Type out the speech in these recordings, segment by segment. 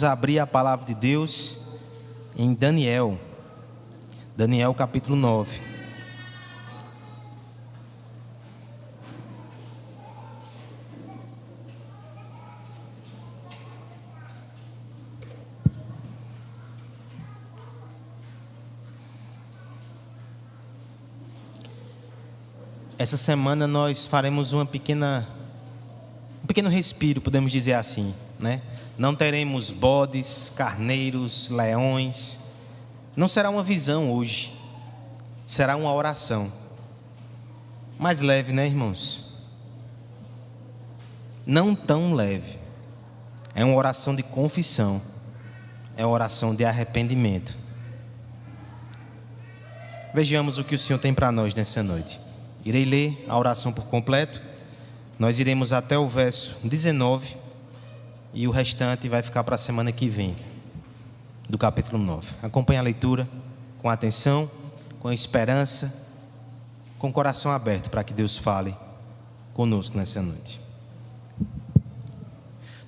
abrir a palavra de Deus em Daniel capítulo 9. Essa semana nós faremos um pequeno respiro, podemos dizer assim, né? Não teremos bodes, carneiros, leões. Não será uma visão hoje. Será uma oração. Mais leve, né, irmãos? Não tão leve. É uma oração de confissão. É uma oração de arrependimento. Vejamos o que o Senhor tem para nós nessa noite. Irei ler a oração por completo. Nós iremos até o verso 19 e o restante vai ficar para a semana que vem, do capítulo 9. Acompanhe a leitura com atenção, com esperança, com o coração aberto para que Deus fale conosco nessa noite.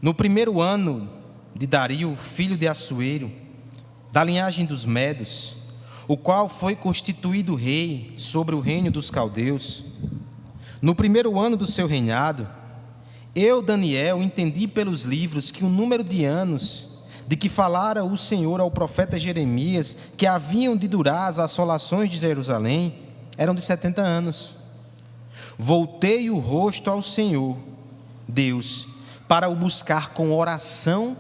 No primeiro ano de Dario, filho de Assuero, da linhagem dos Medos, o qual foi constituído rei sobre o reino dos caldeus, no primeiro ano do seu reinado, eu, Daniel, entendi pelos livros que o número de anos de que falara o Senhor ao profeta Jeremias, que haviam de durar as assolações de Jerusalém, eram de 70 anos. Voltei o rosto ao Senhor, Deus, para o buscar com oração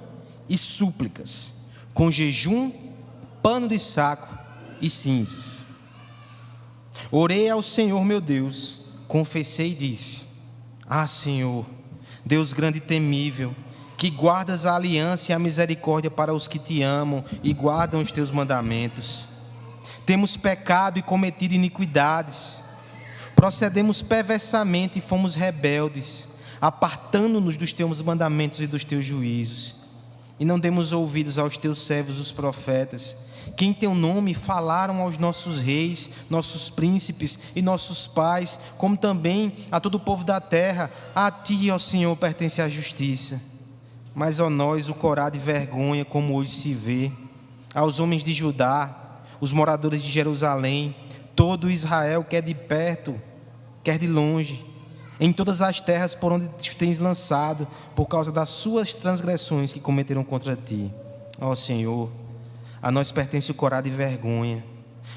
e súplicas, com jejum, pano de saco e cinzas. Orei ao Senhor meu Deus, confessei e disse: Senhor, Deus grande e temível, que guardas a aliança e a misericórdia para os que te amam e guardam os teus mandamentos. Temos pecado e cometido iniquidades, procedemos perversamente e fomos rebeldes, apartando-nos dos teus mandamentos e dos teus juízos, e não demos ouvidos aos teus servos os profetas, que em teu nome falaram aos nossos reis, nossos príncipes e nossos pais, como também a todo o povo da terra. A ti, ó Senhor, pertence a justiça. Mas a nós o corá de vergonha, como hoje se vê, aos homens de Judá, os moradores de Jerusalém, todo Israel, quer de perto, quer de longe, em todas as terras por onde te tens lançado, por causa das suas transgressões que cometeram contra ti. Ó Senhor, a nós pertence o corá de vergonha,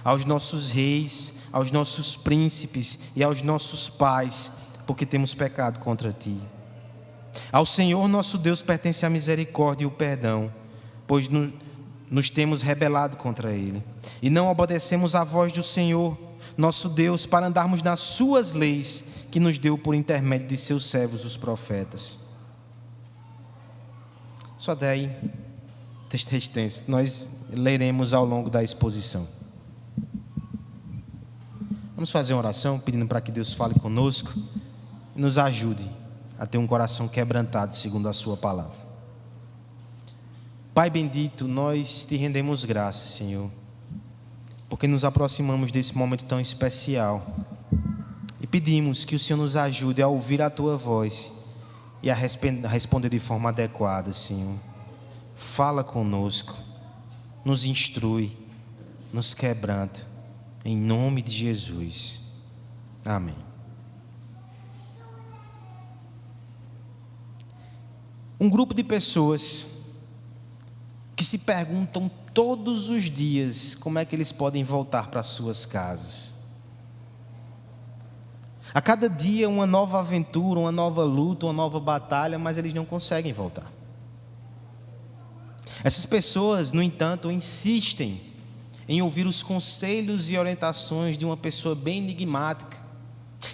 aos nossos reis, aos nossos príncipes e aos nossos pais, porque temos pecado contra ti. Ao Senhor nosso Deus pertence a misericórdia e o perdão, pois nos temos rebelado contra Ele, e não obedecemos à voz do Senhor nosso Deus, para andarmos nas suas leis, que nos deu por intermédio de seus servos os profetas. Só daí, texto extenso, nós leremos ao longo da exposição. Vamos fazer uma oração pedindo para que Deus fale conosco e nos ajude a ter um coração quebrantado segundo a sua palavra. Pai bendito, nós te rendemos graças, Senhor, porque nos aproximamos desse momento tão especial e pedimos que o Senhor nos ajude a ouvir a tua voz e a responder de forma adequada, Senhor. Fala conosco, nos instrui, nos quebranta, em nome de Jesus. Amém. Um grupo de pessoas que se perguntam todos os dias como é que eles podem voltar para suas casas. A cada dia uma nova aventura, uma nova luta, uma nova batalha, mas eles não conseguem voltar. Essas pessoas, no entanto, insistem em ouvir os conselhos e orientações de uma pessoa bem enigmática,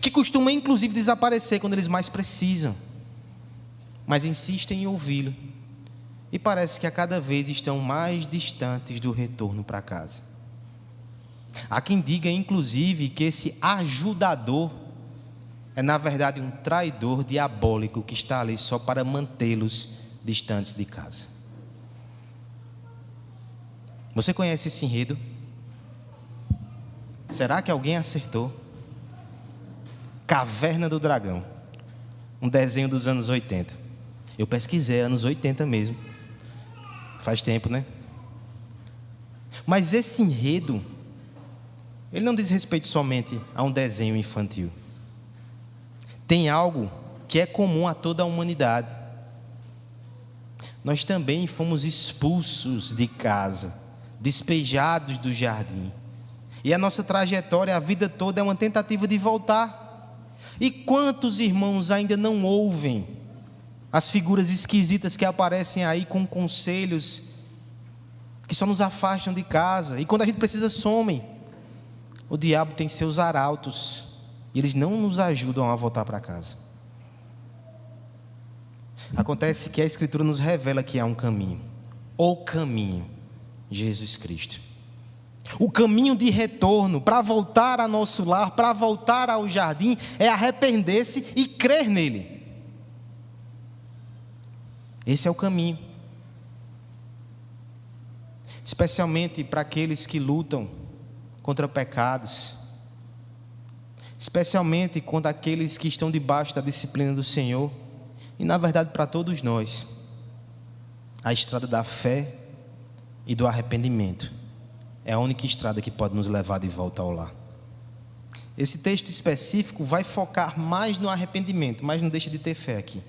que costuma inclusive desaparecer quando eles mais precisam, mas insistem em ouvi-lo, e parece que a cada vez estão mais distantes do retorno para casa. Há quem diga inclusive que esse ajudador é na verdade um traidor diabólico que está ali só para mantê-los distantes de casa. Você conhece esse enredo? Será que alguém acertou? Caverna do Dragão, um desenho dos anos 80. Eu pesquisei, anos 80 mesmo. Faz tempo, né? Mas esse enredo, ele não diz respeito somente a um desenho infantil. Tem algo que é comum a toda a humanidade. Nós também fomos expulsos de casa, despejados do jardim. E a nossa trajetória, a vida toda, é uma tentativa de voltar. E quantos irmãos ainda não ouvem as figuras esquisitas que aparecem aí com conselhos que só nos afastam de casa, e quando a gente precisa somem. O diabo tem seus arautos e eles não nos ajudam a voltar para casa. Acontece que a Escritura nos revela que há um caminho, o caminho, Jesus Cristo. O caminho de retorno para voltar ao nosso lar, para voltar ao jardim, é arrepender-se e crer nele. Esse é o caminho. Especialmente para aqueles que lutam contra pecados, especialmente contra aqueles que estão debaixo da disciplina do Senhor, e na verdade para todos nós, a estrada da fé e do arrependimento é a única estrada que pode nos levar de volta ao lar. Esse texto específico vai focar mais no arrependimento, mas não deixa de ter fé aqui.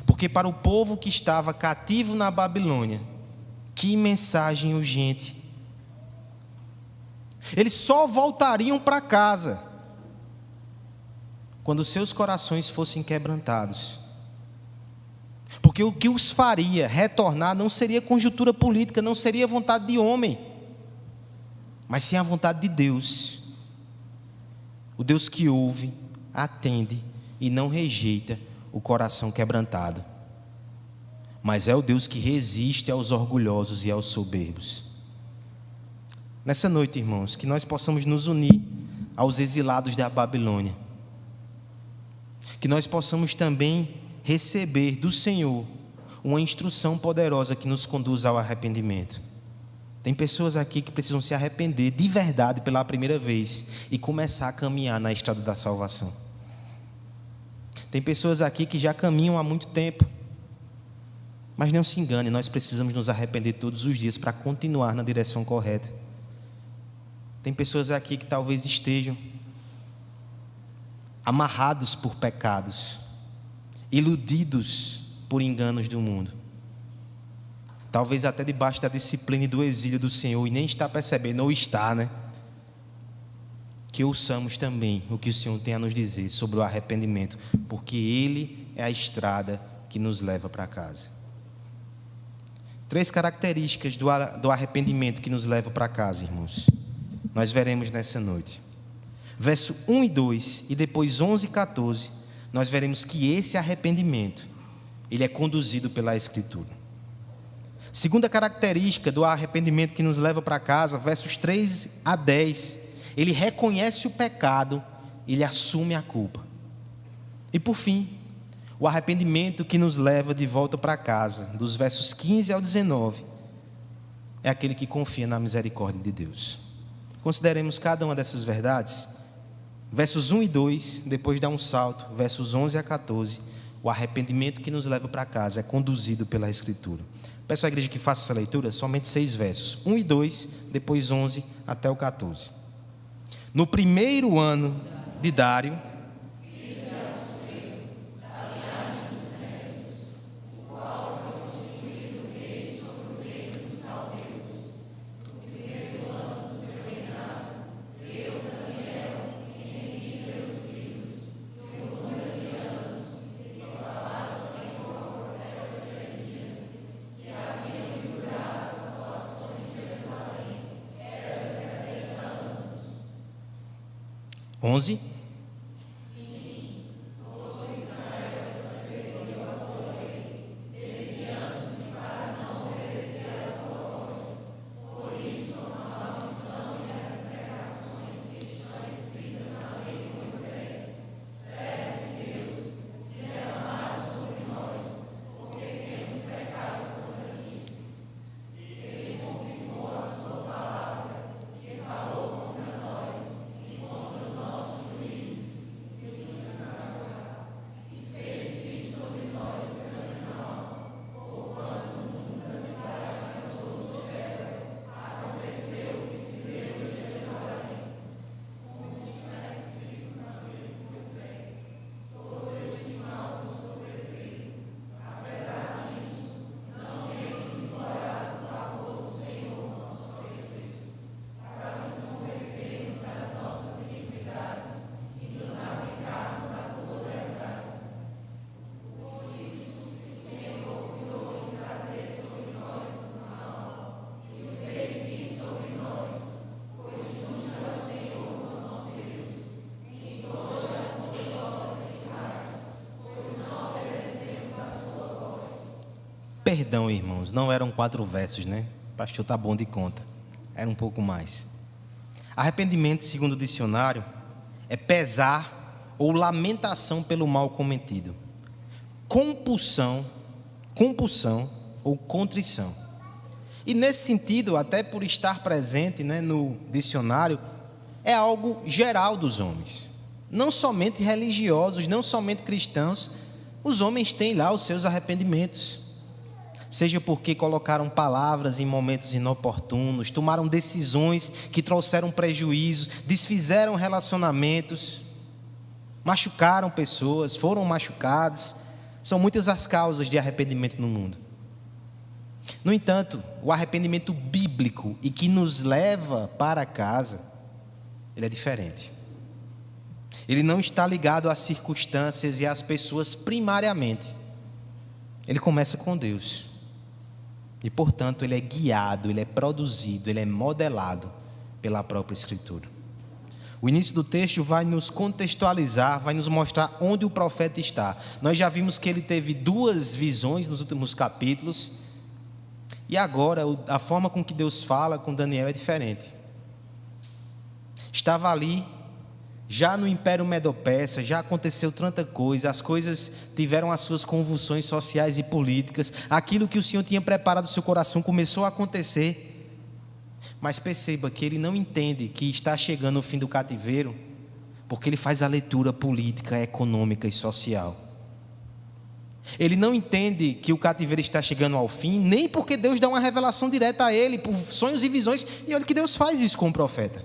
Porque para o povo que estava cativo na Babilônia, que mensagem urgente! Eles só voltariam para casa quando seus corações fossem quebrantados. Porque o que os faria retornar não seria conjuntura política, não seria vontade de homem, mas sim a vontade de Deus. O Deus que ouve, atende e não rejeita o coração quebrantado. Mas é o Deus que resiste aos orgulhosos e aos soberbos. Nessa noite, irmãos, que nós possamos nos unir aos exilados da Babilônia. Que nós possamos também receber do Senhor uma instrução poderosa que nos conduz ao arrependimento. Tem pessoas aqui que precisam se arrepender de verdade pela primeira vez e começar a caminhar na estrada da salvação. Tem pessoas aqui que já caminham há muito tempo. Mas não se engane, nós precisamos nos arrepender todos os dias para continuar na direção correta. Tem pessoas aqui que talvez estejam amarrados por pecados, iludidos por enganos do mundo. Talvez até debaixo da disciplina e do exílio do Senhor e nem está percebendo, ou está, né? Que ouçamos também o que o Senhor tem a nos dizer sobre o arrependimento, porque Ele é a estrada que nos leva para casa. 3 características do arrependimento que nos leva para casa, irmãos. Nós veremos nessa noite. Verso 1 e 2 e depois 11 e 14, nós veremos que esse arrependimento, ele é conduzido pela Escritura. Segunda característica do arrependimento que nos leva para casa, versos 3 a 10, ele reconhece o pecado, ele assume a culpa. E por fim, o arrependimento que nos leva de volta para casa, dos versos 15 ao 19, é aquele que confia na misericórdia de Deus. Consideremos cada uma dessas verdades. Versos 1 e 2, depois dá um salto, versos 11 a 14, o arrependimento que nos leva para casa é conduzido pela Escritura. Peço à igreja que faça essa leitura, somente 6 versos, 1 e 2, depois 11 até o 14. No primeiro ano de Dário, onze. perdão, irmãos, não eram 4 versos, né? O pastor está bom de conta. Era um pouco mais. Arrependimento, segundo o dicionário, é pesar ou lamentação pelo mal cometido. Compulsão ou contrição. E nesse sentido, até por estar presente, né, no dicionário, é algo geral dos homens. Não somente religiosos, não somente cristãos, os homens têm lá os seus arrependimentos. Seja porque colocaram palavras em momentos inoportunos, tomaram decisões que trouxeram prejuízo, desfizeram relacionamentos, machucaram pessoas, foram machucados. São muitas as causas de arrependimento no mundo. No entanto, o arrependimento bíblico e que nos leva para casa, ele é diferente. Ele não está ligado às circunstâncias e às pessoas primariamente. Ele começa com Deus. E, portanto, ele é guiado, ele é produzido, ele é modelado pela própria Escritura. O início do texto vai nos contextualizar, vai nos mostrar onde o profeta está. Nós já vimos que ele teve 2 visões nos últimos capítulos. E agora, a forma com que Deus fala com Daniel é diferente. Estava ali, já no Império Medo-Persa, já aconteceu tanta coisa, as coisas tiveram as suas convulsões sociais e políticas, aquilo que o Senhor tinha preparado no seu coração começou a acontecer. Mas perceba que ele não entende que está chegando o fim do cativeiro, porque ele faz a leitura política, econômica e social. Ele não entende que o cativeiro está chegando ao fim, nem porque Deus dá uma revelação direta a ele, por sonhos e visões, e olha que Deus faz isso com o profeta.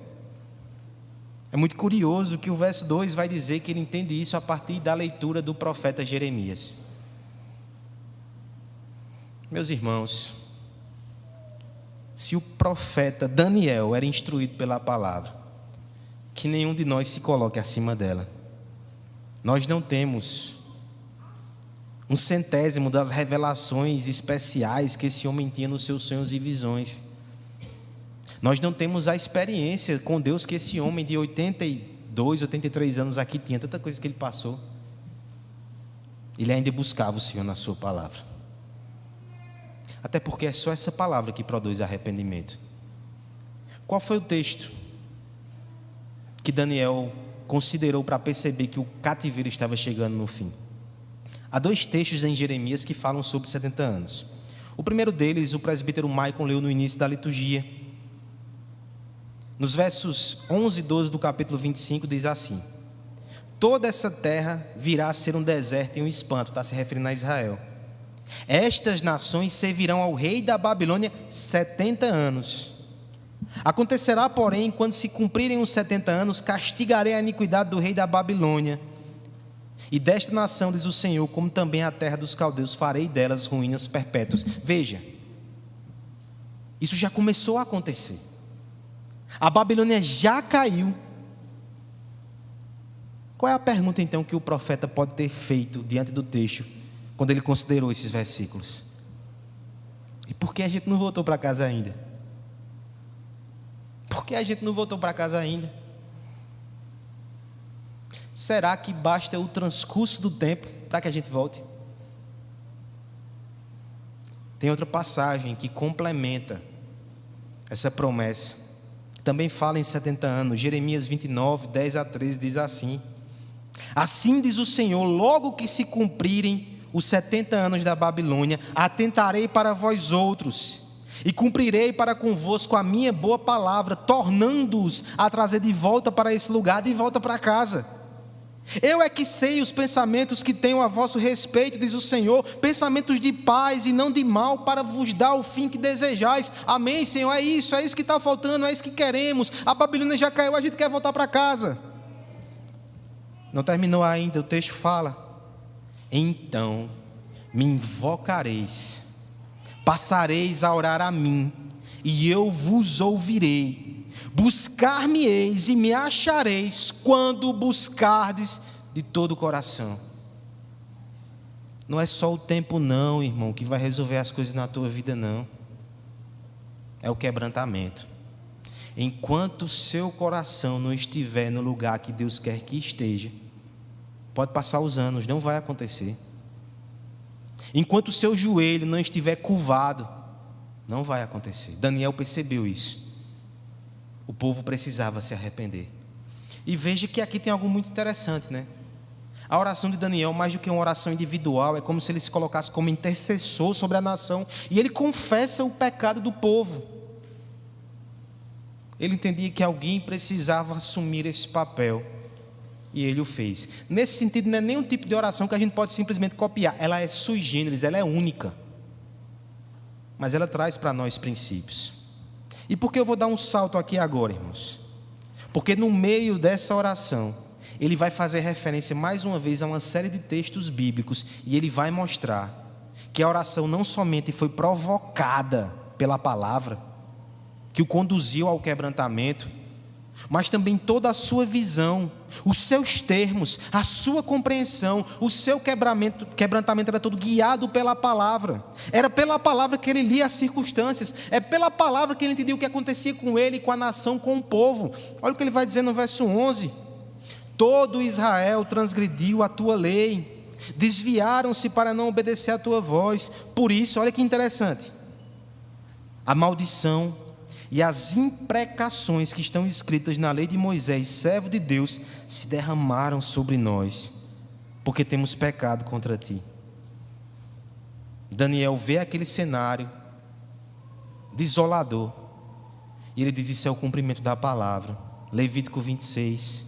É muito curioso que o verso 2 vai dizer que ele entende isso a partir da leitura do profeta Jeremias. Meus irmãos, se o profeta Daniel era instruído pela palavra, que nenhum de nós se coloque acima dela. Nós não temos 1/100 das revelações especiais que esse homem tinha nos seus sonhos e visões. Nós não temos a experiência com Deus que esse homem de 82, 83 anos aqui tinha, tanta coisa que ele passou. Ele ainda buscava o Senhor na sua palavra. Até porque é só essa palavra que produz arrependimento. Qual foi o texto que Daniel considerou para perceber que o cativeiro estava chegando no fim? Há 2 textos em Jeremias que falam sobre 70 anos. O primeiro deles, o presbítero Maicon leu no início da liturgia. Nos versos 11 e 12 do capítulo 25 diz assim: toda essa terra virá a ser um deserto e um espanto, está se referindo a Israel. Estas nações servirão ao rei da Babilônia 70 anos. Acontecerá, porém, quando se cumprirem os 70 anos, castigarei a iniquidade do rei da Babilônia. E desta nação, diz o Senhor, como também a terra dos caldeus, farei delas ruínas perpétuas. Veja, isso já começou a acontecer. A Babilônia já caiu. Qual é a pergunta então que o profeta pode ter feito diante do texto, quando ele considerou esses versículos? E por que a gente não voltou para casa ainda? Por que a gente não voltou para casa ainda? Será que basta o transcurso do tempo para que a gente volte? Tem outra passagem que complementa essa promessa. Também fala em 70 anos. Jeremias 29, 10 a 13 diz assim: assim diz o Senhor, logo que se cumprirem os 70 anos da Babilônia, atentarei para vós outros e cumprirei para convosco a minha boa palavra, tornando-os a trazer de volta para esse lugar, de volta para casa. Eu é que sei os pensamentos que tenho a vosso respeito, diz o Senhor, pensamentos de paz e não de mal, para vos dar o fim que desejais. Amém, Senhor? É isso que está faltando, é isso que queremos. A Babilônia já caiu, a gente quer voltar para casa. Não terminou ainda, o texto fala: então me invocareis, passareis a orar a mim, e eu vos ouvirei. Buscar-me-eis e me achareis, quando buscardes de todo o coração. Não é só o tempo não, irmão, que vai resolver as coisas na tua vida, não. É o quebrantamento. Enquanto o seu coração não estiver no lugar que Deus quer que esteja, pode passar os anos, não vai acontecer. enquanto o seu joelho não estiver curvado, não vai acontecer. Daniel percebeu isso. O povo precisava se arrepender. E veja que aqui tem algo muito interessante, né? A oração de Daniel, mais do que uma oração individual, é como se ele se colocasse como intercessor sobre a nação, e ele confessa o pecado do povo. Ele entendia que alguém precisava assumir esse papel, e ele o fez. Nesse sentido, não é nenhum tipo de oração que a gente pode simplesmente copiar. Ela é sui generis, ela é única. Mas ela traz para nós princípios. E por que eu vou dar um salto aqui agora, irmãos? Porque no meio dessa oração, ele vai fazer referência mais uma vez a uma série de textos bíblicos, e ele vai mostrar que a oração não somente foi provocada pela palavra, que o conduziu ao quebrantamento, mas também toda a sua visão, os seus termos, a sua compreensão, o seu quebrantamento era todo guiado pela palavra. Era pela palavra que ele lia as circunstâncias, é pela palavra que ele entendia o que acontecia com ele, com a nação, com o povo. Olha o que ele vai dizer no verso 11: todo Israel transgrediu a tua lei, desviaram-se para não obedecer a tua voz. Por isso, olha que interessante, a maldição e as imprecações que estão escritas na lei de Moisés, servo de Deus, se derramaram sobre nós, porque temos pecado contra ti. Daniel vê aquele cenário desolador, e ele diz: isso é o cumprimento da palavra. Levítico 26,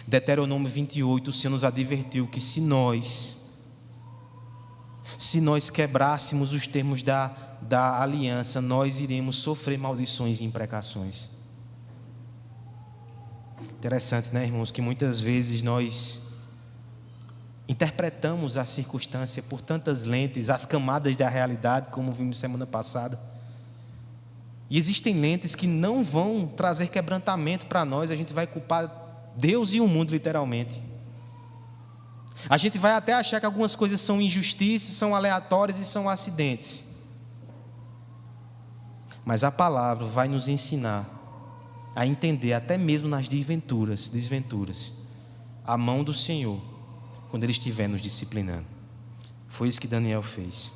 Deuteronômio 28, o Senhor nos advertiu que se nós quebrássemos os termos da aliança, nós iremos sofrer maldições e imprecações. Interessante, né, irmãos, que muitas vezes nós interpretamos a circunstância por tantas lentes, as camadas da realidade, como vimos semana passada. E existem lentes que não vão trazer quebrantamento para nós, a gente vai culpar Deus e o mundo, literalmente. A gente vai até achar que algumas coisas são injustiças, são aleatórias e são acidentes. Mas a palavra vai nos ensinar a entender, até mesmo nas desventuras, a mão do Senhor, quando Ele estiver nos disciplinando. Foi isso que Daniel fez.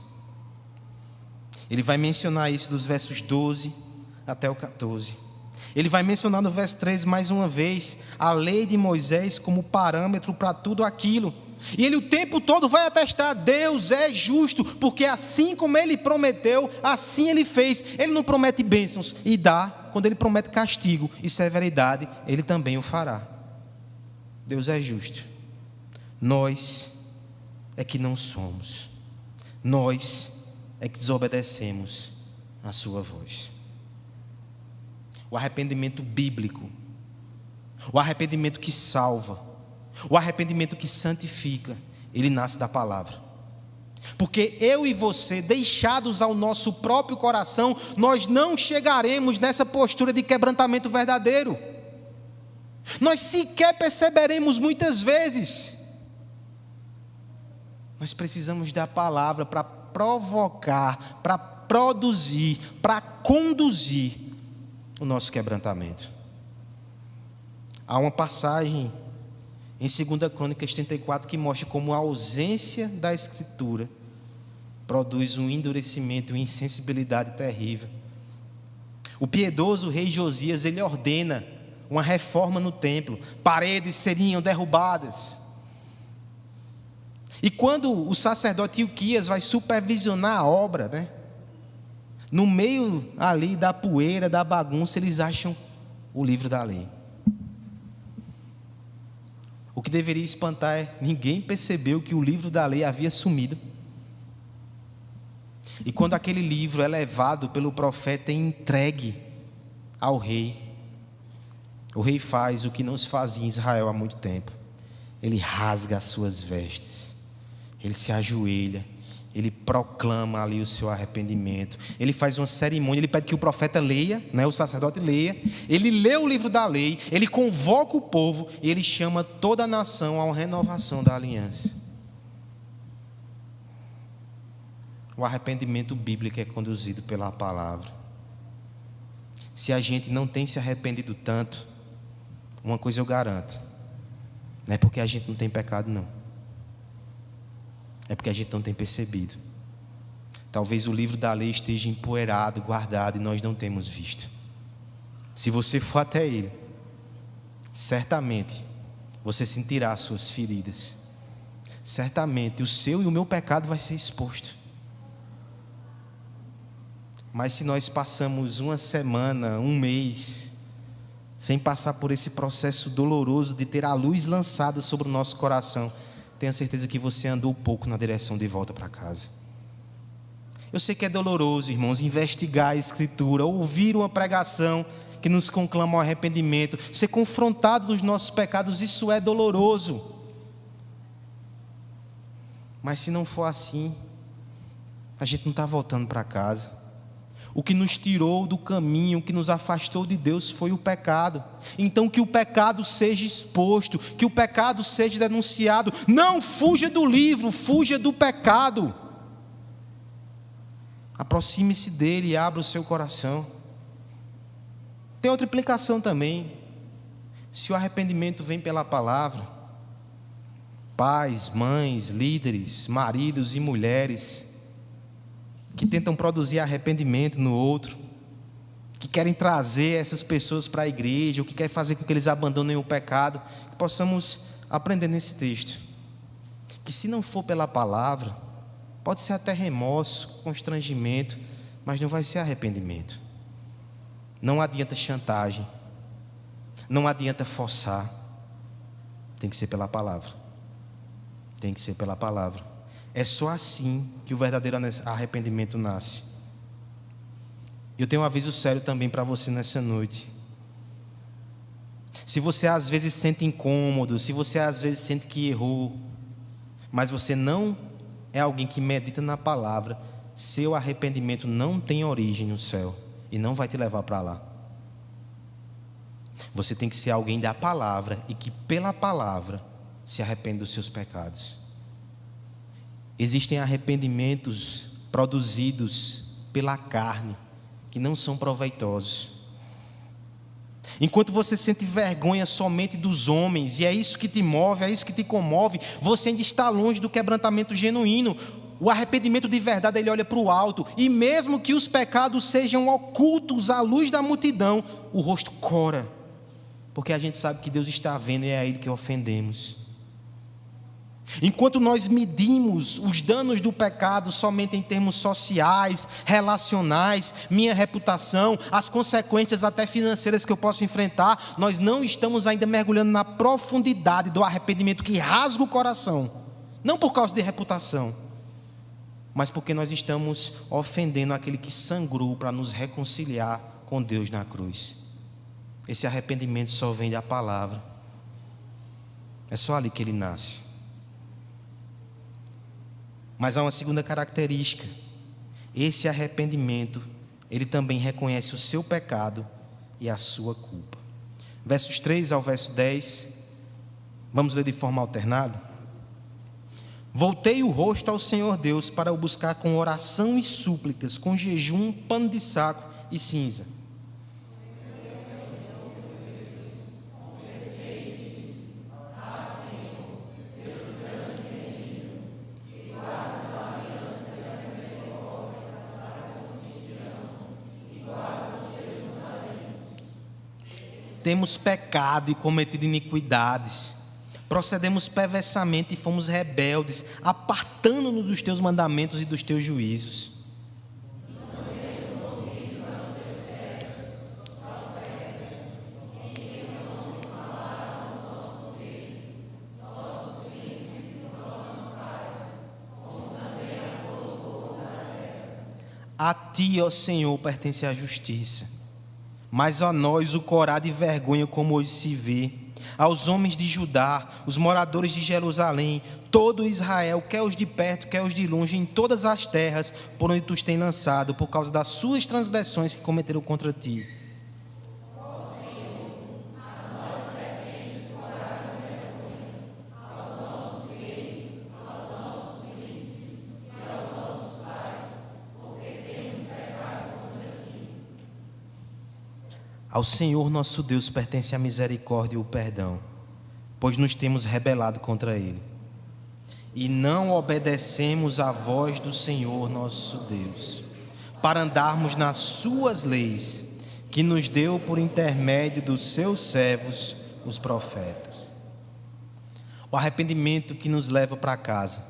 Ele vai mencionar isso dos versos 12 até o 14. Ele vai mencionar no verso 13 mais uma vez a lei de Moisés como parâmetro para tudo aquilo. E ele o tempo todo vai atestar: Deus é justo, porque assim como Ele prometeu, assim Ele fez. Ele não promete bênçãos e dá. Quando Ele promete castigo e severidade, Ele também o fará. Deus é justo. Nós é que não somos. Nós é que desobedecemos a sua voz. O arrependimento bíblico, o arrependimento que salva, o arrependimento que santifica, ele nasce da palavra. Porque eu e você, deixados ao nosso próprio coração, nós não chegaremos nessa postura de quebrantamento verdadeiro. Nós sequer perceberemos muitas vezes. Nós precisamos da palavra para provocar, para produzir, para conduzir o nosso quebrantamento. Há uma passagem em 2 Crônicas 34 que mostra como a ausência da Escritura produz um endurecimento e uma insensibilidade terrível. O piedoso rei Josias, ele ordena uma reforma no templo, paredes seriam derrubadas. E quando o sacerdote Ilquias vai supervisionar a obra, né? No meio ali da poeira, da bagunça, eles acham o livro da lei. O que deveria espantar é: ninguém percebeu que o livro da lei havia sumido. E quando aquele livro é levado pelo profeta e entregue ao rei, o rei faz o que não se fazia em Israel há muito tempo. Ele rasga as suas vestes, ele se ajoelha, ele proclama ali o seu arrependimento, ele faz uma cerimônia, ele pede que o profeta leia, né, o sacerdote leia, ele lê o livro da lei, ele convoca o povo e ele chama toda a nação a uma renovação da aliança. O arrependimento bíblico é conduzido pela palavra. Se a gente não tem se arrependido tanto, uma coisa eu garanto: não é porque a gente não tem pecado, não. É porque a gente não tem percebido. Talvez o livro da lei esteja empoeirado, guardado, e nós não temos visto. Se você for até ele, certamente você sentirá as suas feridas. Certamente o seu e o meu pecado vai ser exposto. Mas se nós passamos uma semana, um mês, sem passar por esse processo doloroso de ter a luz lançada sobre o nosso coração, tenha certeza que você andou pouco na direção de volta para casa. Eu sei que é doloroso, irmãos, investigar a Escritura, ouvir uma pregação que nos conclama ao arrependimento, ser confrontado dos nossos pecados, isso é doloroso. Mas se não for assim, a gente não está voltando para casa. O que nos tirou do caminho, o que nos afastou de Deus foi o pecado. Então que o pecado seja exposto, que o pecado seja denunciado. Não fuja do livro, fuja do pecado. Aproxime-se dele e abra o seu coração. Tem outra implicação também. Se o arrependimento vem pela palavra, pais, mães, líderes, maridos e mulheres que tentam produzir arrependimento no outro, que querem trazer essas pessoas para a igreja, ou que querem fazer com que eles abandonem o pecado, que possamos aprender nesse texto, que se não for pela palavra, pode ser até remorso, constrangimento, mas não vai ser arrependimento. Não adianta chantagem, não adianta forçar, tem que ser pela palavra. Tem que ser pela palavra. É só assim que o verdadeiro arrependimento nasce. Eu tenho um aviso sério também para você nessa noite. Se você às vezes sente incômodo, se você às vezes sente que errou, mas você não é alguém que medita na palavra, seu arrependimento não tem origem no céu e não vai te levar para lá. Você tem que ser alguém da palavra e que pela palavra se arrepende dos seus pecados. Existem arrependimentos produzidos pela carne que não são proveitosos. Enquanto você sente vergonha somente dos homens, e é isso que te move, é isso que te comove, você ainda está longe do quebrantamento genuíno. O arrependimento de verdade, ele olha para o alto, e mesmo que os pecados sejam ocultos à luz da multidão, o rosto cora, porque a gente sabe que Deus está vendo e é a Ele que ofendemos. Enquanto nós medimos os danos do pecado somente em termos sociais, relacionais, minha reputação, as consequências até financeiras que eu posso enfrentar, nós não estamos ainda mergulhando na profundidade do arrependimento que rasga o coração, não por causa de reputação, mas porque nós estamos ofendendo aquele que sangrou para nos reconciliar com Deus na cruz. Esse arrependimento só vem da palavra, é só ali que ele nasce. Mas há uma segunda característica. Esse arrependimento, ele também reconhece o seu pecado e a sua culpa. Versos 3 ao verso 10, vamos ler de forma alternada. Voltei o rosto ao Senhor Deus para o buscar com oração e súplicas, com jejum, pano de saco e cinza. Temos pecado e cometido iniquidades, procedemos perversamente e fomos rebeldes, apartando-nos dos teus mandamentos e dos teus juízos. A ti, ó Senhor, pertence a justiça, mas a nós o corá de vergonha como hoje se vê, aos homens de Judá, os moradores de Jerusalém, todo Israel, quer os de perto, quer os de longe, em todas as terras por onde tu os tens lançado, por causa das suas transgressões que cometeram contra ti. Ao Senhor nosso Deus pertence a misericórdia e o perdão, pois nos temos rebelado contra Ele. e não obedecemos à voz do Senhor nosso Deus, para andarmos nas suas leis, que nos deu por intermédio dos seus servos, os profetas. O arrependimento que nos leva para casa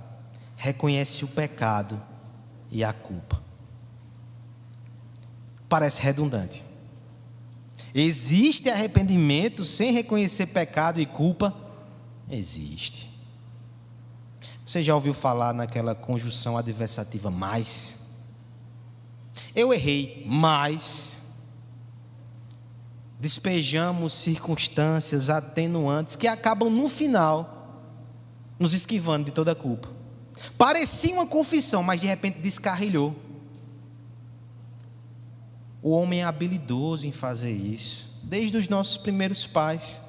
reconhece o pecado e a culpa. Parece redundante. Existe arrependimento sem reconhecer pecado e culpa? Existe. Você já ouviu falar naquela conjunção adversativa mais? Eu errei, mas despejamos circunstâncias atenuantes que acabam no final nos esquivando de toda a culpa. Parecia uma confissão, mas de repente descarrilhou. O homem é habilidoso em fazer isso, desde os nossos primeiros pais.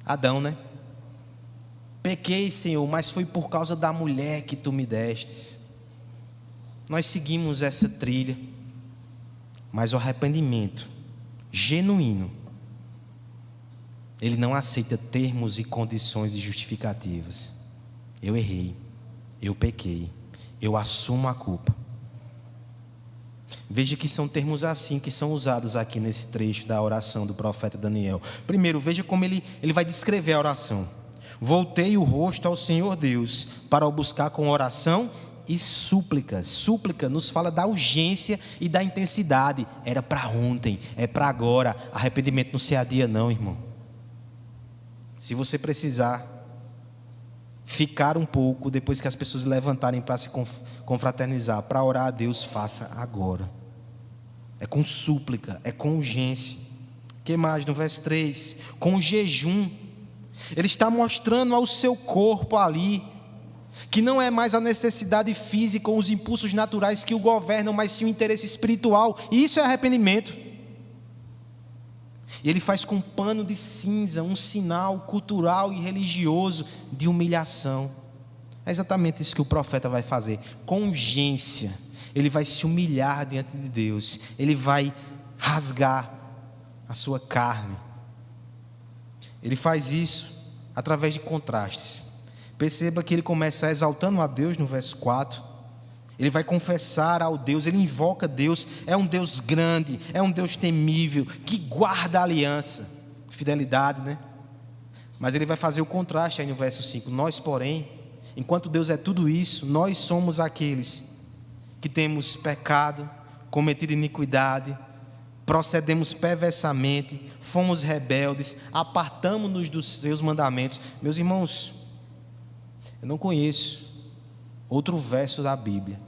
Adão, né? Pequei, Senhor, mas foi por causa da mulher que tu me destes. Nós seguimos essa trilha, mas o arrependimento genuíno, ele não aceita termos e condições e justificativas. Eu errei, eu pequei, eu assumo a culpa. Veja que são termos assim que são usados aqui nesse trecho da oração do profeta Daniel. Primeiro, veja como ele vai descrever a oração. Voltei o rosto ao Senhor Deus para o buscar com oração e súplica. Súplica nos fala da urgência e da intensidade. Era para ontem, é para agora. Arrependimento não se adia não, irmão. Se você precisar ficar um pouco depois que as pessoas levantarem para se confraternizar, para orar a Deus, faça agora. É com súplica, é com urgência. O que mais? No verso 3, com jejum. Ele está mostrando ao seu corpo ali que não é mais a necessidade física ou os impulsos naturais que o governam, mas sim o interesse espiritual. E isso é arrependimento. E ele faz com pano de cinza um sinal cultural e religioso de humilhação. É exatamente isso que o profeta vai fazer. Com urgência, ele vai se humilhar diante de Deus. Ele vai rasgar a sua carne. Ele faz isso através de contrastes. Perceba que ele começa exaltando a Deus no verso 4. Ele vai confessar ao Deus, ele invoca Deus. É um Deus grande, é um Deus temível, que guarda a aliança. Fidelidade, né? Mas ele vai fazer o contraste aí no verso 5. Nós, porém, enquanto Deus é tudo isso, nós somos aqueles que temos pecado, cometido iniquidade, procedemos perversamente, fomos rebeldes, apartamos-nos dos seus mandamentos. Meus irmãos, eu não conheço outro verso da Bíblia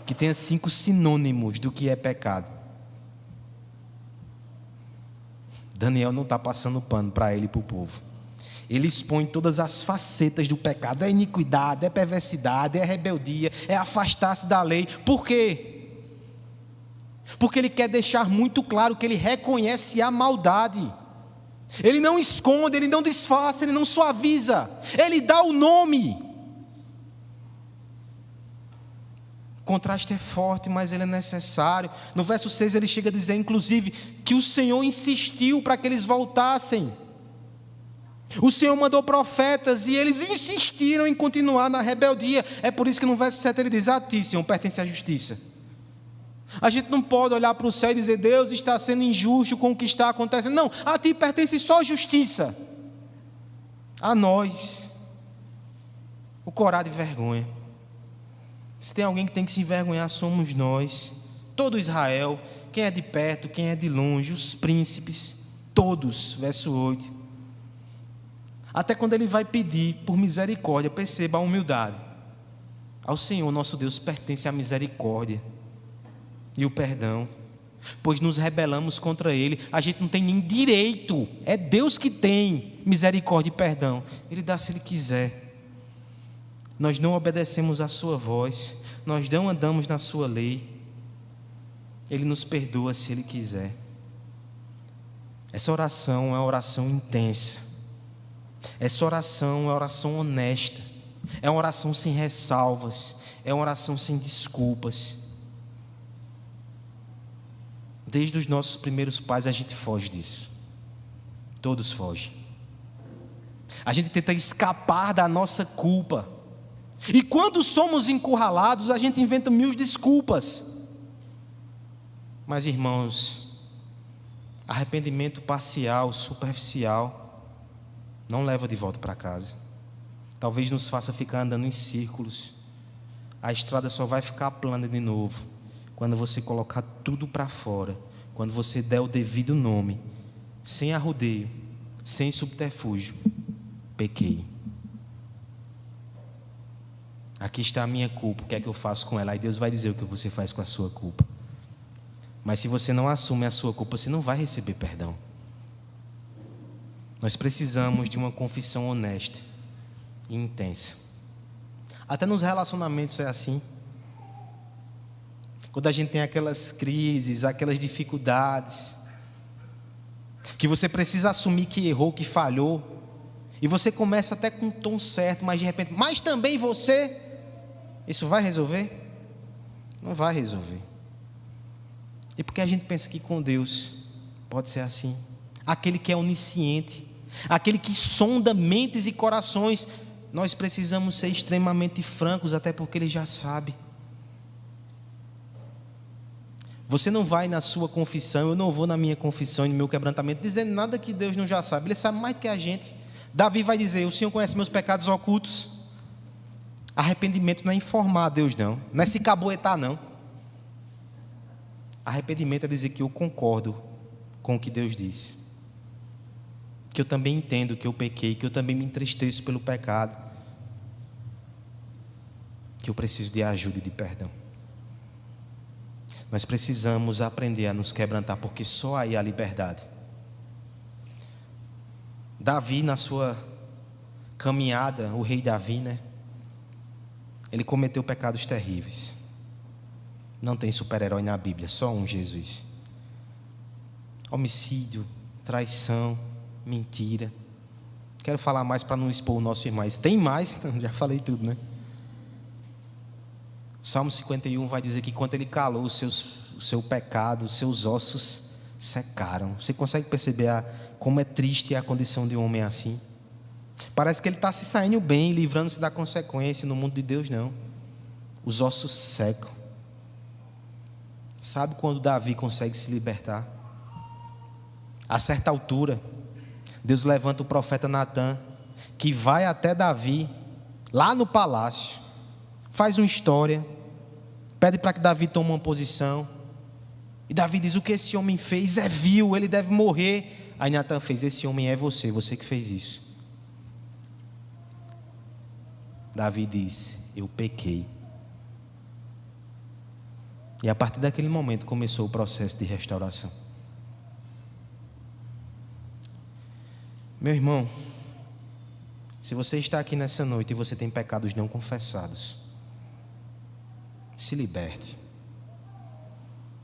que tenha 5 sinônimos do que é pecado. Daniel não está passando pano para ele e para o povo. Ele expõe todas as facetas do pecado. É iniquidade, é perversidade, é rebeldia, é afastar-se da lei. Por quê? Porque ele quer deixar muito claro que ele reconhece a maldade. Ele não esconde, ele não disfarça, ele não suaviza. Ele dá o nome. O contraste é forte, mas ele é necessário. No verso 6 ele chega a dizer, inclusive, que o Senhor insistiu para que eles voltassem. O Senhor mandou profetas e eles insistiram em continuar na rebeldia. É por isso que no verso 7 ele diz, a ti, Senhor, pertence à justiça. A gente não pode olhar para o céu e dizer, Deus está sendo injusto com o que está acontecendo. Não, a ti pertence só a justiça. A nós, o corar de vergonha. Se tem alguém que tem que se envergonhar, somos nós. Todo Israel, quem é de perto, quem é de longe, os príncipes, todos, verso 8. Até quando ele vai pedir por misericórdia, perceba a humildade. Ao Senhor nosso Deus pertence a misericórdia e o perdão, pois nos rebelamos contra Ele. A gente não tem nem direito, é Deus que tem misericórdia e perdão. Ele dá se Ele quiser. Nós não obedecemos a sua voz, nós não andamos na sua lei. Ele nos perdoa se Ele quiser. Essa oração é uma oração intensa. Essa oração é uma oração honesta. É uma oração sem ressalvas. É uma oração sem desculpas. Desde os nossos primeiros pais a gente foge disso. Todos fogem. A gente tenta escapar da nossa culpa. E quando somos encurralados, a gente inventa mil desculpas. Mas, irmãos, arrependimento parcial, superficial, não leva de volta para casa. Talvez nos faça ficar andando em círculos. A estrada só vai ficar plana de novo quando você colocar tudo para fora, quando você der o devido nome, sem arrodeio, sem subterfúgio. Pequei. Aqui está a minha culpa, o que é que eu faço com ela? Aí Deus vai dizer o que você faz com a sua culpa. Mas se você não assume a sua culpa, você não vai receber perdão. Nós precisamos de uma confissão honesta e intensa. Até nos relacionamentos é assim. Quando a gente tem aquelas crises, aquelas dificuldades, que você precisa assumir que errou, que falhou, e você começa até com um tom certo, mas de repente, mas também você, isso vai resolver? Não vai resolver. E porque a gente pensa que com Deus pode ser assim? Aquele que é onisciente, aquele que sonda mentes e corações, nós precisamos ser extremamente francos, até porque Ele já sabe. Você não vai na sua confissão, eu não vou na minha confissão e no meu quebrantamento dizendo nada que Deus não já sabe. Ele sabe mais do que a gente. Davi vai dizer: o Senhor conhece meus pecados ocultos. Arrependimento não é informar a Deus, não é se caboetar, não. Arrependimento é dizer que eu concordo com o que Deus disse, que eu também entendo que eu pequei, que eu também me entristeço pelo pecado, que eu preciso de ajuda e de perdão. Nós precisamos aprender a nos quebrantar, porque só aí há liberdade. Davi, na sua caminhada, o rei Davi, ele cometeu pecados terríveis. Não tem super-herói na Bíblia, só um: Jesus. Homicídio, traição, mentira. Quero falar mais para não expor o nosso irmão. Tem mais? Já falei tudo, O Salmo 51 vai dizer que quando ele calou o seu pecado, os seus ossos secaram. Você consegue perceber como é triste a condição de um homem assim? Parece que ele está se saindo bem, livrando-se da consequência. No mundo de Deus, não. Os ossos secam. Sabe quando Davi consegue se libertar? A certa altura, Deus levanta o profeta Natã, que vai até Davi, lá no palácio, faz uma história, pede para que Davi tome uma posição, e Davi diz: o que esse homem fez é vil, ele deve morrer. Aí Natã fez: esse homem é você que fez isso. Davi diz: eu pequei. E a partir daquele momento começou o processo de restauração. Meu irmão, se você está aqui nessa noite e você tem pecados não confessados, se liberte.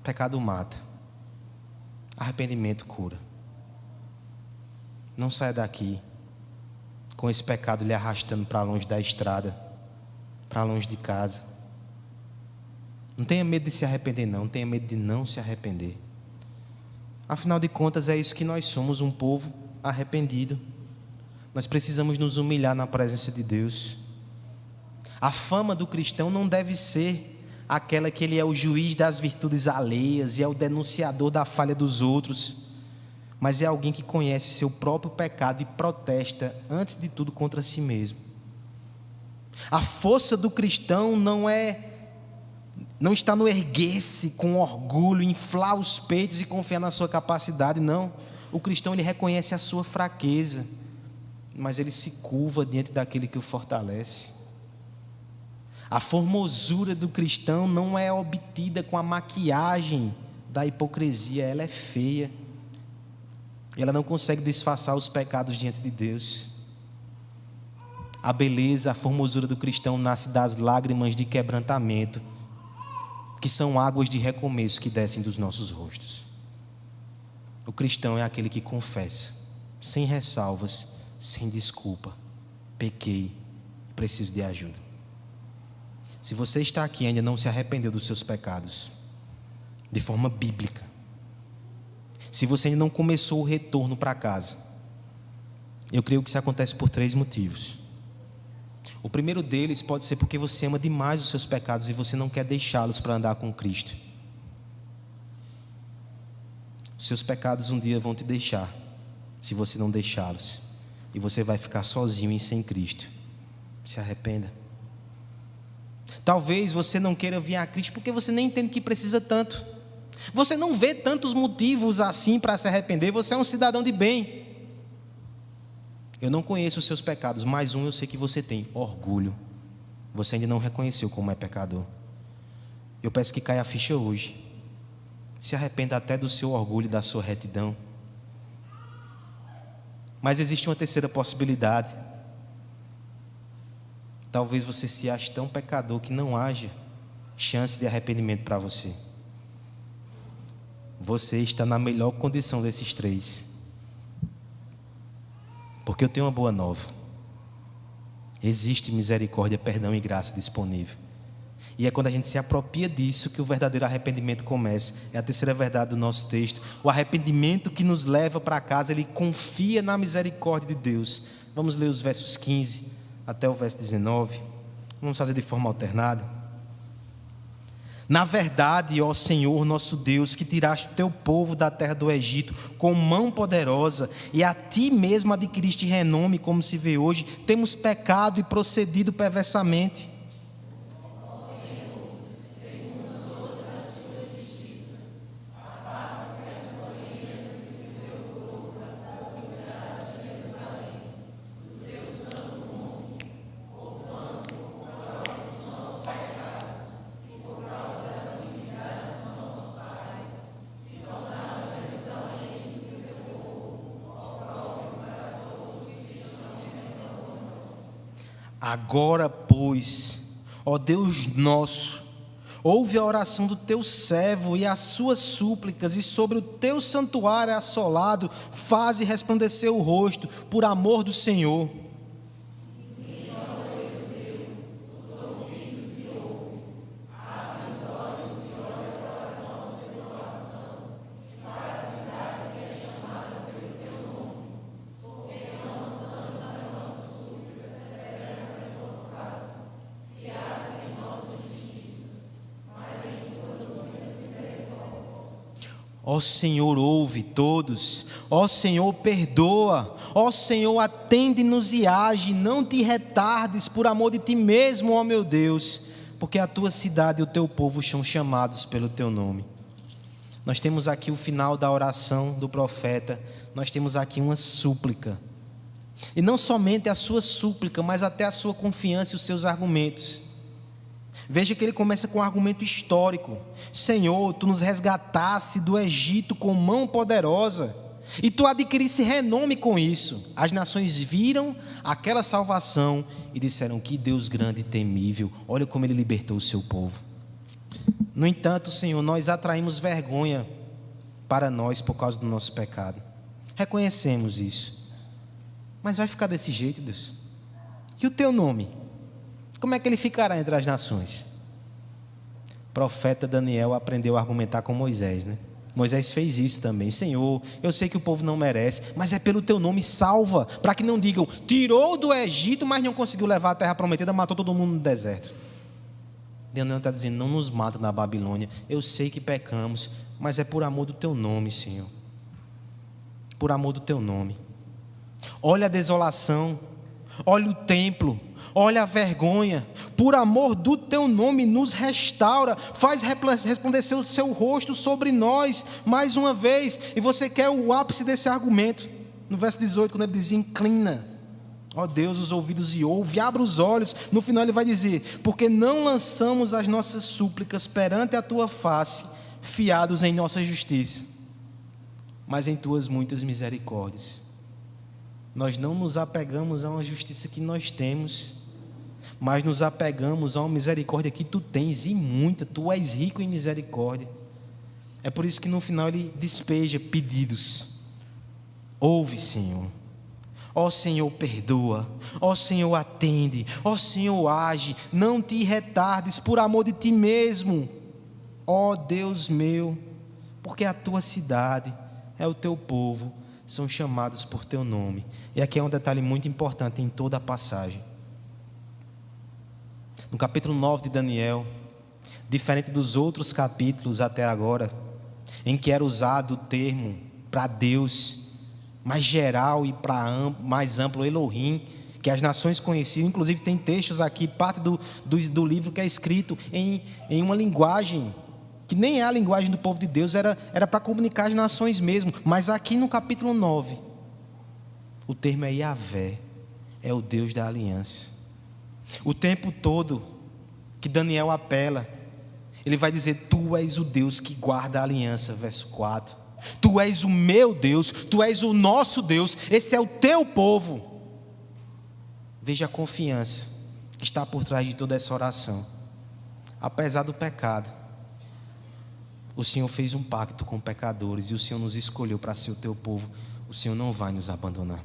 Pecado mata, arrependimento cura. Não saia daqui com esse pecado lhe arrastando para longe da estrada, para longe de casa. Não tenha medo de se arrepender, não tenha medo de não se arrepender. Afinal de contas, é isso que nós somos, um povo arrependido. Nós precisamos nos humilhar na presença de Deus. A fama do cristão não deve ser aquela que ele é o juiz das virtudes alheias e é o denunciador da falha dos outros, mas é alguém que conhece seu próprio pecado e protesta, antes de tudo, contra si mesmo. A força do cristão não está no erguer-se com orgulho, inflar os peitos e confiar na sua capacidade, não. O cristão, ele reconhece a sua fraqueza, mas ele se curva diante daquele que o fortalece. A formosura do cristão não é obtida com a maquiagem da hipocrisia, ela é feia. Ela não consegue disfarçar os pecados diante de Deus. A beleza, a formosura do cristão nasce das lágrimas de quebrantamento, que são águas de recomeço que descem dos nossos rostos. O cristão é aquele que confessa, sem ressalvas, sem desculpa: pequei, preciso de ajuda. Se você está aqui e ainda não se arrependeu dos seus pecados, de forma bíblica, se você ainda não começou o retorno para casa, Eu creio que isso acontece por 3 motivos. O primeiro deles pode ser porque você ama demais os seus pecados e você não quer deixá-los para andar com Cristo. Os seus pecados um dia vão te deixar, se você não deixá-los, e você vai ficar sozinho e sem Cristo. Se arrependa. Talvez você não queira vir a Cristo porque você nem entende que precisa tanto. Você não vê tantos motivos assim para se arrepender. Você é um cidadão de bem. Eu não conheço os seus pecados, mas eu sei que você tem: orgulho. Você ainda não reconheceu como é pecador. Eu peço que caia a ficha hoje. Se arrependa até do seu orgulho e da sua retidão. Mas existe uma terceira possibilidade. Talvez você se ache tão pecador que não haja chance de arrependimento para você. Você está na melhor condição desses 3. Porque eu tenho uma boa nova. Existe misericórdia, perdão e graça disponível. E é quando a gente se apropria disso que o verdadeiro arrependimento começa. É a terceira verdade do nosso texto. O arrependimento que nos leva para casa, ele confia na misericórdia de Deus. Vamos ler os versos 15 até o verso 19. Vamos fazer de forma alternada. Na verdade, ó Senhor nosso Deus, que tiraste o teu povo da terra do Egito com mão poderosa, e a ti mesmo adquiriste renome, como se vê hoje, temos pecado e procedido perversamente. Agora, pois, ó Deus nosso, ouve a oração do teu servo e as suas súplicas, e sobre o teu santuário assolado, faze resplandecer o rosto, por amor do Senhor. Ó Senhor, ouve todos. Ó Senhor, perdoa. Ó Senhor, atende-nos e age. Não te retardes por amor de ti mesmo, ó meu Deus, porque a tua cidade e o teu povo são chamados pelo teu nome. Nós temos aqui o final da oração do profeta. Nós temos aqui uma súplica. E não somente a sua súplica, mas até a sua confiança e os seus argumentos. Veja que ele começa com um argumento histórico. Senhor, tu nos resgataste do Egito com mão poderosa, e tu adquiriste renome com isso. As nações viram aquela salvação e disseram: que Deus grande e temível, olha como ele libertou o seu povo. No entanto, Senhor, nós atraímos vergonha para nós por causa do nosso pecado. Reconhecemos isso. Mas vai ficar desse jeito, Deus? E o teu nome? Como é que ele ficará entre as nações? O profeta Daniel aprendeu a argumentar com Moisés, né? Moisés fez isso também. Senhor, eu sei que o povo não merece, mas é pelo teu nome, salva, para que não digam: tirou do Egito, mas não conseguiu levar a terra prometida, matou todo mundo no deserto. Daniel está dizendo: não nos mata na Babilônia. Eu sei que pecamos, mas é por amor do teu nome, Senhor. Por amor do teu nome. Olha a desolação, olha o templo, olha a vergonha. Por amor do teu nome, nos restaura, faz resplandecer o seu rosto sobre nós mais uma vez. E você quer o ápice desse argumento no verso 18, quando ele diz: inclina, ó Deus, os ouvidos e ouve, abre os olhos. No final ele vai dizer: porque não lançamos as nossas súplicas perante a tua face, fiados em nossa justiça, mas em tuas muitas misericórdias. Nós não nos apegamos a uma justiça que nós temos, mas nos apegamos a uma misericórdia que tu tens, e muita. Tu és rico em misericórdia. É por isso que no final ele despeja pedidos. Ouve, Senhor. Ó Senhor, perdoa. Ó Senhor, atende. Ó Senhor, age. Não te retardes por amor de ti mesmo, ó Deus meu, porque a tua cidade é o teu povo, são chamados por teu nome. E aqui é um detalhe muito importante em toda a passagem. No capítulo 9 de Daniel, diferente dos outros capítulos até agora, em que era usado o termo para Deus mais geral e mais amplo, Elohim, que as nações conheciam. Inclusive tem textos aqui, parte do livro que é escrito em uma linguagem que nem é a linguagem do povo de Deus, era para comunicar as nações mesmo. Mas aqui no capítulo 9, o termo é Yahvé, é o Deus da aliança. O tempo todo que Daniel apela, ele vai dizer: tu és o Deus que guarda a aliança, verso 4. Tu és o meu Deus, tu és o nosso Deus, esse é o teu povo. Veja a confiança que está por trás de toda essa oração. Apesar do pecado, o Senhor fez um pacto com pecadores e o Senhor nos escolheu para ser o teu povo. O Senhor não vai nos abandonar.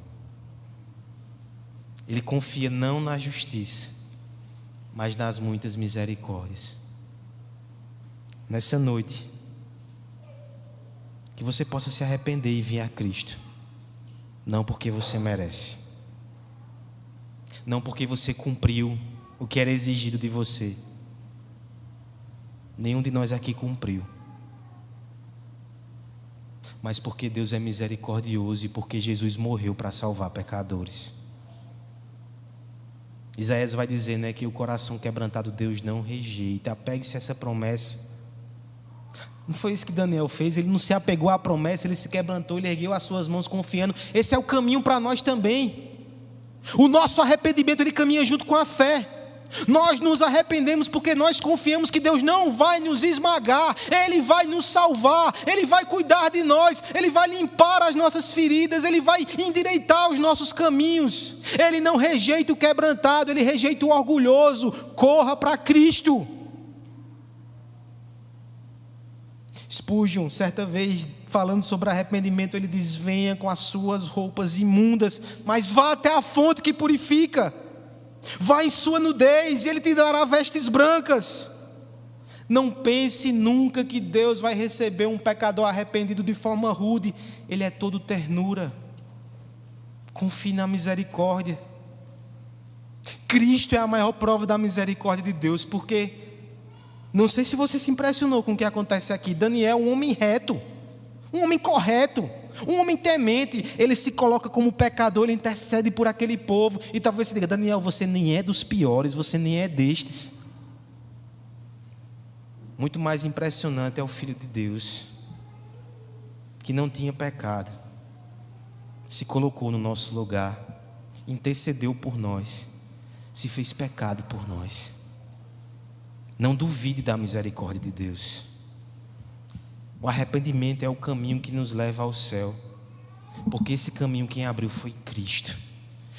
Ele confia não na justiça, mas nas muitas misericórdias. Nessa noite, que você possa se arrepender e vir a Cristo, não porque você merece, não porque você cumpriu o que era exigido de você. Nenhum de nós aqui cumpriu, mas porque Deus é misericordioso e porque Jesus morreu para salvar pecadores. Isaías vai dizer, né, que o coração quebrantado Deus não rejeita. Apegue-se a essa promessa. Não foi isso que Daniel fez? Ele não se apegou à promessa, ele se quebrantou, ele ergueu as suas mãos confiando. Esse é o caminho para nós também. O nosso arrependimento, ele caminha junto com a fé. Nós nos arrependemos porque nós confiamos que Deus não vai nos esmagar, Ele vai nos salvar, Ele vai cuidar de nós, Ele vai limpar as nossas feridas, Ele vai endireitar os nossos caminhos. Ele não rejeita o quebrantado, Ele rejeita o orgulhoso. Corra para Cristo. Spurgeon, certa vez, falando sobre arrependimento, ele diz: venha com as suas roupas imundas, mas vá até a fonte que purifica. Vá em sua nudez e Ele te dará vestes brancas. Não pense nunca que Deus vai receber um pecador arrependido de forma rude. Ele é todo ternura. Confie na misericórdia. Cristo é a maior prova da misericórdia de Deus, porque não sei se você se impressionou com o que acontece aqui. Daniel, um homem reto, um homem correto, um homem temente, ele se coloca como pecador, ele intercede por aquele povo. E talvez você diga: Daniel, você nem é dos piores, você nem é destes. Muito mais impressionante é o Filho de Deus, que não tinha pecado, se colocou no nosso lugar, intercedeu por nós, se fez pecado por nós. Não duvide da misericórdia de Deus. O arrependimento é o caminho que nos leva ao céu, porque esse caminho quem abriu foi Cristo.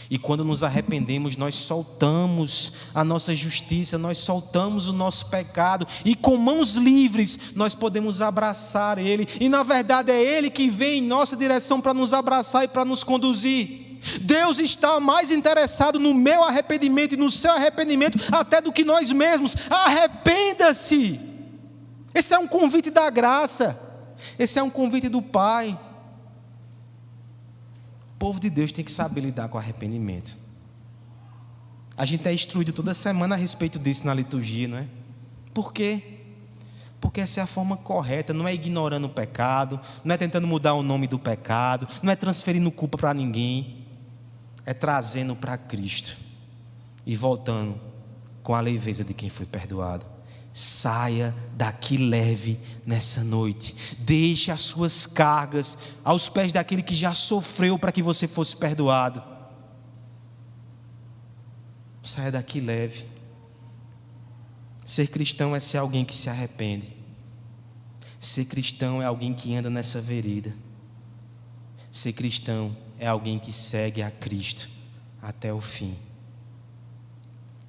E quando nos arrependemos, nós soltamos a nossa justiça, nós soltamos o nosso pecado, e com mãos livres nós podemos abraçar Ele. E na verdade é Ele que vem em nossa direção para nos abraçar e para nos conduzir. Deus está mais interessado no meu arrependimento e no seu arrependimento até do que nós mesmos. Arrependa-se. Esse é um convite da graça. Esse é um convite do Pai. O povo de Deus tem que saber lidar com arrependimento. A gente é instruído toda semana a respeito disso na liturgia, não é? Por quê? Porque essa é a forma correta. Não é ignorando o pecado, não é tentando mudar o nome do pecado, não é transferindo culpa para ninguém. É trazendo para Cristo e voltando com a leveza de quem foi perdoado. Saia daqui leve nessa noite. Deixe as suas cargas aos pés daquele que já sofreu para que você fosse perdoado. Saia daqui leve. Ser cristão é ser alguém que se arrepende. Ser cristão é alguém que anda nessa vereda. Ser cristão é alguém que segue a Cristo até o fim.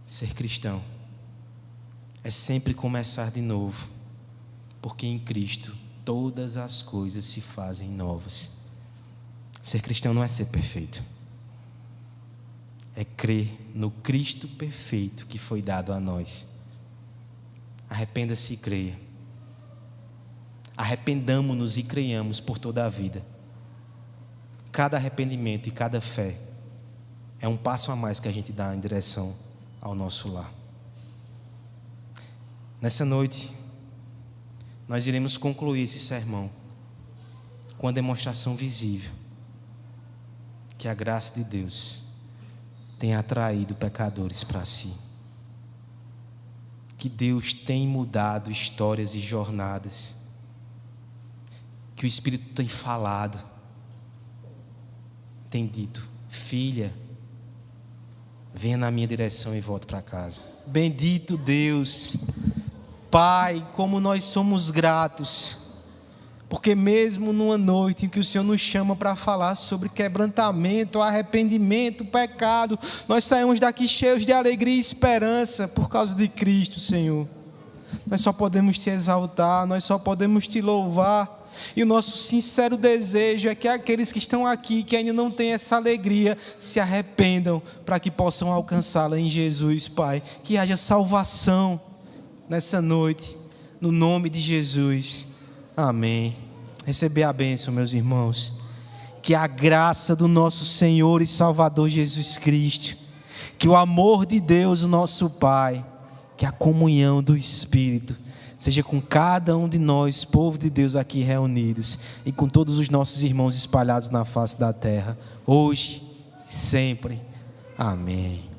Ser cristão é sempre começar de novo, porque em Cristo todas as coisas se fazem novas. Ser cristão não é ser perfeito, é crer no Cristo perfeito que foi dado a nós. Arrependa-se e creia. Arrependamo-nos e creiamos por toda a vida. cada arrependimento e cada fé é um passo a mais que a gente dá em direção ao nosso lar. Nessa noite, nós iremos concluir esse sermão com a demonstração visível que a graça de Deus tem atraído pecadores para si. Que Deus tem mudado histórias e jornadas. Que o Espírito tem falado, tem dito: filha, venha na minha direção e volte para casa. Bendito Deus, Pai, como nós somos gratos, porque mesmo numa noite em que o Senhor nos chama para falar sobre quebrantamento, arrependimento, pecado, nós saímos daqui cheios de alegria e esperança por causa de Cristo, Senhor. Nós só podemos te exaltar, nós só podemos te louvar. E o nosso sincero desejo é que aqueles que estão aqui, que ainda não têm essa alegria, se arrependam para que possam alcançá-la em Jesus, Pai. Que haja salvação nessa noite, no nome de Jesus. Amém. Receber a bênção, meus irmãos. Que a graça do nosso Senhor e Salvador Jesus Cristo, que o amor de Deus, o nosso Pai, que a comunhão do Espírito seja com cada um de nós, povo de Deus aqui reunidos, e com todos os nossos irmãos espalhados na face da terra, hoje e sempre. Amém.